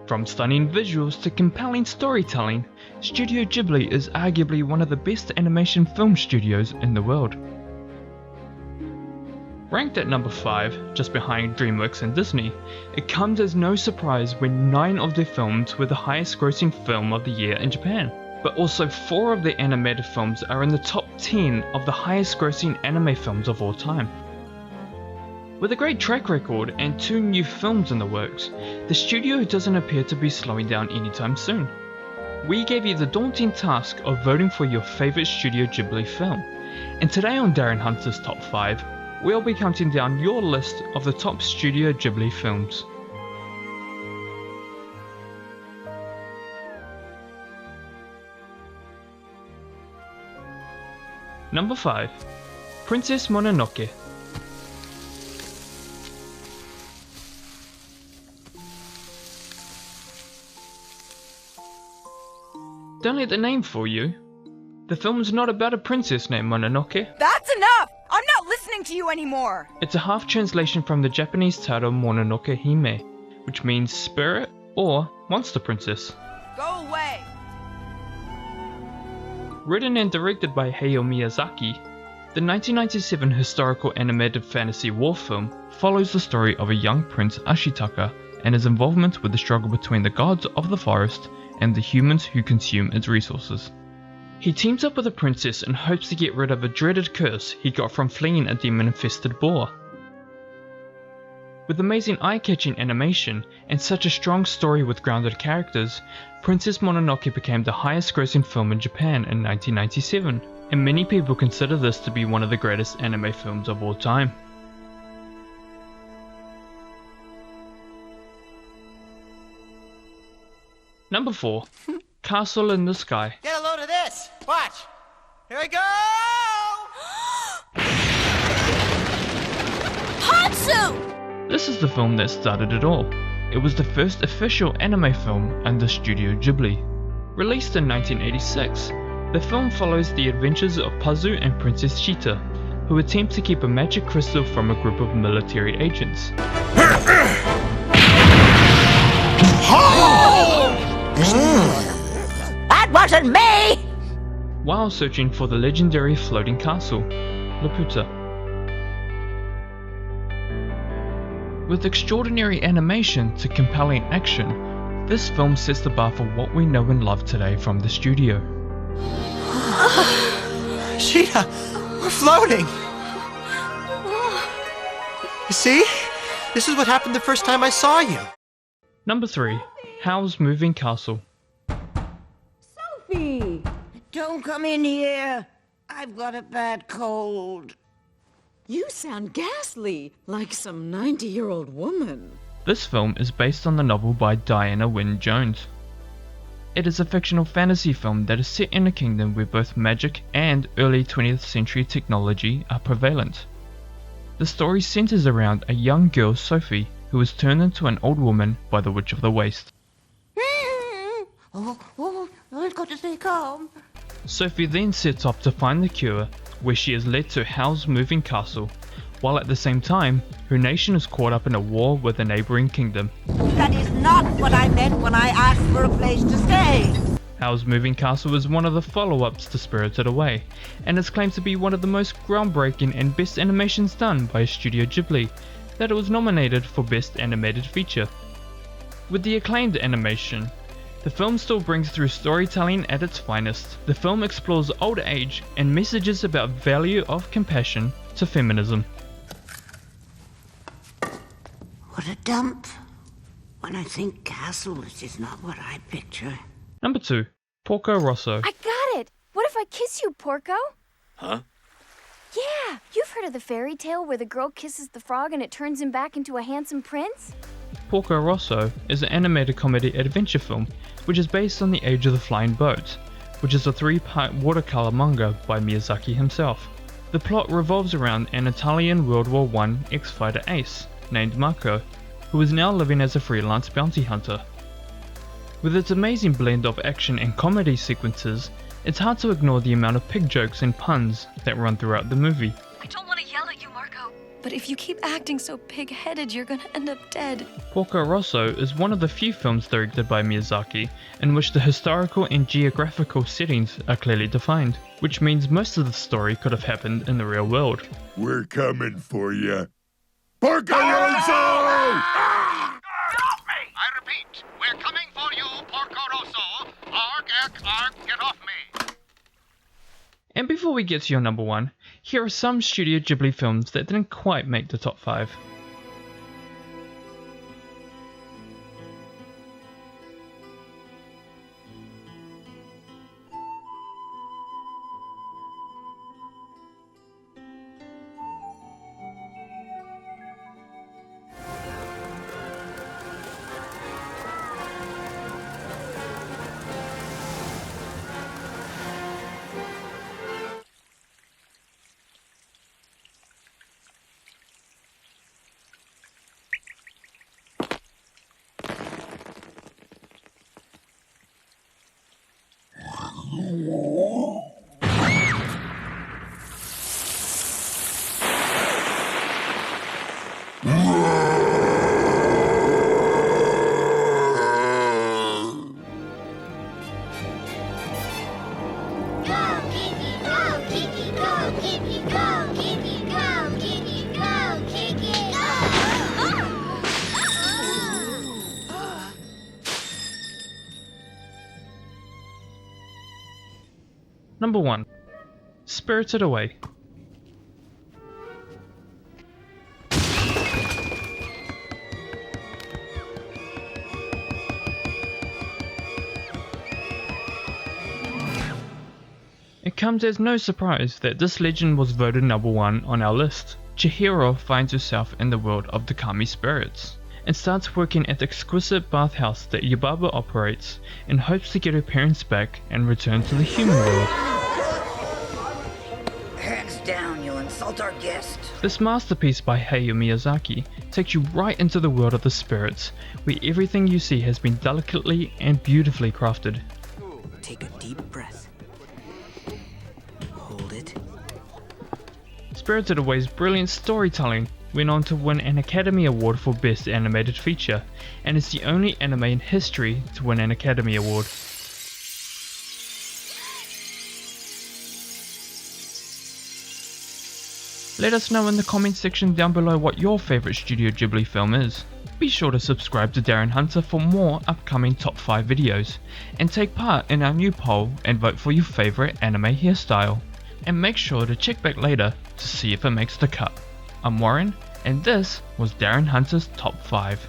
From stunning visuals to compelling storytelling, Studio Ghibli is arguably one of the best animation film studios in the world. Ranked at number 5, just behind DreamWorks and Disney, it comes as no surprise when 9 of their films were the highest grossing film of the year in Japan, but also 4 of their animated films are in the top 10 of the highest grossing anime films of all time. With a great track record and 2 new films in the works, the studio doesn't appear to be slowing down anytime soon. We gave you the daunting task of voting for your favourite Studio Ghibli film, and today on Darren Hunter's Top 5, we'll be counting down your list of the top Studio Ghibli films. Number 5. Princess Mononoke. Don't let the name fool you. The film's not about a princess named Mononoke. That's enough! I'm not listening to you anymore! It's a half translation from the Japanese title Mononoke Hime, which means spirit or monster princess. Go away! Written and directed by Hayao Miyazaki, the 1997 historical animated fantasy war film follows the story of a young prince Ashitaka and his involvement with the struggle between the gods of the forest and the humans who consume its resources. He teams up with a princess and hopes to get rid of a dreaded curse he got from fleeing a demon-infested boar. With amazing eye-catching animation and such a strong story with grounded characters, Princess Mononoke became the highest-grossing film in Japan in 1997, and many people consider this to be one of the greatest anime films of all time. Number 4. Castle in the Sky. Get a load of this! Watch! Here I go! Hatsu! This is the film that started it all. It was the first official anime film under Studio Ghibli. Released in 1986, the film follows the adventures of Pazu and Princess Cheetah, who attempt to keep a magic crystal from a group of military agents. That wasn't me! While searching for the legendary floating castle, Laputa. With extraordinary animation to compelling action, this film sets the bar for what we know and love today from the studio. Cheetah, we're floating! You see? This is what happened the first time I saw you. Number 3. HOWL'S Moving Castle. Sophie! Don't come in here. I've got a bad cold. You sound ghastly, like some 90-year-old woman. This film is based on the novel by Diana Wynne Jones. It is a fictional fantasy film that is set in a kingdom where both magic and early 20th century technology are prevalent. The story centers around a young girl, Sophie, who is turned into an old woman by the Witch of the Waste. I've got to stay calm. Sophie then sets off to find the cure, where she is led to HOWL'S Moving Castle, while at the same time, her nation is caught up in a war with a neighbouring kingdom. That is not what I meant when I asked for a place to stay. HOWL'S Moving Castle is one of the follow-ups to Spirited Away, and is claimed to be one of the most groundbreaking and best animations done by Studio Ghibli, that it was nominated for Best Animated Feature. With the acclaimed animation, the film still brings through storytelling at its finest. The film explores old age and messages about value of compassion to feminism. What a dump. When I think castle, this is not what I picture. Number 2. Porco Rosso. I got it! What if I kiss you, Porco? Huh? Yeah, you've heard of the fairy tale where the girl kisses the frog and it turns him back into a handsome prince? Porco Rosso is an animated comedy adventure film which is based on The Age of the Flying Boat, which is a 3-part watercolor manga by Miyazaki himself. The plot revolves around an Italian World War I ex-fighter ace named Marco, who is now living as a freelance bounty hunter. With its amazing blend of action and comedy sequences, it's hard to ignore the amount of pig jokes and puns that run throughout the movie. I don't want to yell at you, Marco, but if you keep acting so pig-headed, you're gonna end up dead. Porco Rosso is one of the few films directed by Miyazaki in which the historical and geographical settings are clearly defined, which means most of the story could have happened in the real world. We're coming for you. Porco Rosso! Get off me! I repeat, we're coming for you, Porco Rosso. Arg, get off me! And before we get to your number one, here are some Studio Ghibli films that didn't quite make the top 5. Number 1. Spirited Away. It comes as no surprise that this legend was voted number 1 on our list. Chihiro finds herself in the world of the kami spirits and starts working at the exquisite bathhouse that Yubaba operates in hopes to get her parents back and return to the human world. Hands down, you'll insult our guest. This masterpiece by Hayao Miyazaki takes you right into the world of the spirits, where everything you see has been delicately and beautifully crafted. Take a deep breath. Hold it. Spirited Away's brilliant storytelling went on to win an Academy Award for Best Animated Feature, and is the only anime in history to win an Academy Award. Let us know in the comment section down below what your favourite Studio Ghibli film is. Be sure to subscribe to Darren Hunter for more upcoming top 5 videos, and take part in our new poll and vote for your favourite anime hairstyle. And make sure to check back later to see if it makes the cut. I'm Warren, and this was Darren Hunter's Top 5.